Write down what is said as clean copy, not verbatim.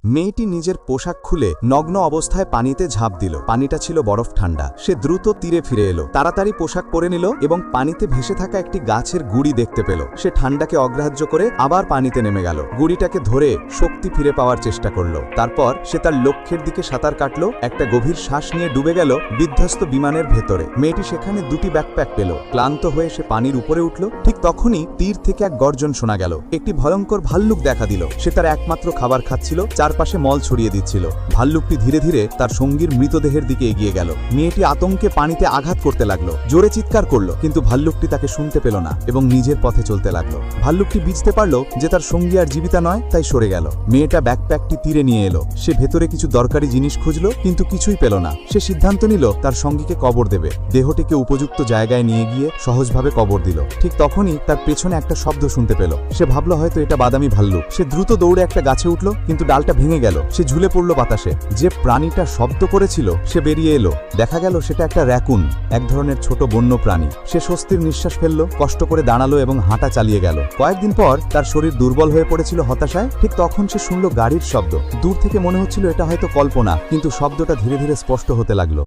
মেয়েটি নিজের পোশাক খুলে নগ্ন অবস্থায় পানিতে ঝাঁপ দিল। পানিটা ছিল বরফ ঠান্ডা। সে দ্রুত তীরে ফিরে এলো, তাড়াতাড়ি পোশাক পরে নিল এবং পানিতে ভেসে থাকা একটি গাছের গুড়ি দেখতে পেল। সে ঠান্ডাকে অগ্রাহ্য করে আবার পানিতে নেমে গেল, গুড়িটাকে ধরে শক্তি ফিরে পাওয়ার চেষ্টা করল। তারপর সে তার লক্ষ্যের দিকে সাঁতার কাটল, একটা গভীর শ্বাস নিয়ে ডুবে গেল বিধ্বস্ত বিমানের ভেতরে। মেয়েটি সেখানে দুটি ব্যাকপ্যাক পেল। ক্লান্ত হয়ে সে পানির উপরে উঠল। ঠিক তখনই তীর থেকে এক গর্জন শোনা গেল। একটি ভয়ঙ্কর ভাল্লুক দেখা দিল। সে তার একমাত্র খাবার খাচ্ছিল, চারপাশে মল ছড়িয়ে দিচ্ছিল। ভাল্লুকটি ধীরে ধীরে তার সঙ্গীর মৃতদেহের দিকে এগিয়ে গেল। মেয়েটি আতঙ্কে পানিতে আঘাত করতে লাগলো, জোরে চিৎকার করলো, কিন্তু ভাল্লুকটি তাকে শুনতে পেল না এবং নিজের পথে চলতে লাগলো। ভাল্লুকটি বুঝতে পারল যে তার সঙ্গী আর জীবিতা নয়, তাই সরে গেল। মেয়েটা ব্যাকপ্যাকটি তীরে নিয়ে এলো। সে ভেতরে কিছু দরকারি জিনিস খুঁজল, কিন্তু কিছুই পেল না। সে সিদ্ধান্ত নিল তার সঙ্গীকে কবর দেবে। দেহটিকে উপযুক্ত জায়গায় নিয়ে গিয়ে সহজভাবে কবর দিল। ঠিক তখনই তার পেছনে একটা শব্দ শুনতে পেল। সে ভাবল হয়তো এটা বাদামি ভাল্লুক। সে দ্রুত দৌড়ে একটা গাছে উঠল, কিন্তু ডালটা ভেঙে গেল। সে ঝুলে পড়ল বাতাসে। যে প্রাণীটা শব্দ করেছিল সে বেরিয়ে এলো। দেখা গেল সেটা একটা র‍্যাকুন, এক ধরনের ছোট বন্য প্রাণী। সে স্বস্তির নিঃশ্বাস ফেলল, কষ্ট করে দাঁড়ালো এবং হাঁটা চালিয়ে গেল। কয়েকদিন পর তার শরীর দুর্বল হয়ে পড়েছিল হতাশায়। ঠিক তখন সে শুনল গাড়ির শব্দ। দূর থেকে মনে হচ্ছিল এটা হয়তো কল্পনা, কিন্তু শব্দটা ধীরে ধীরে স্পষ্ট হতে লাগলো।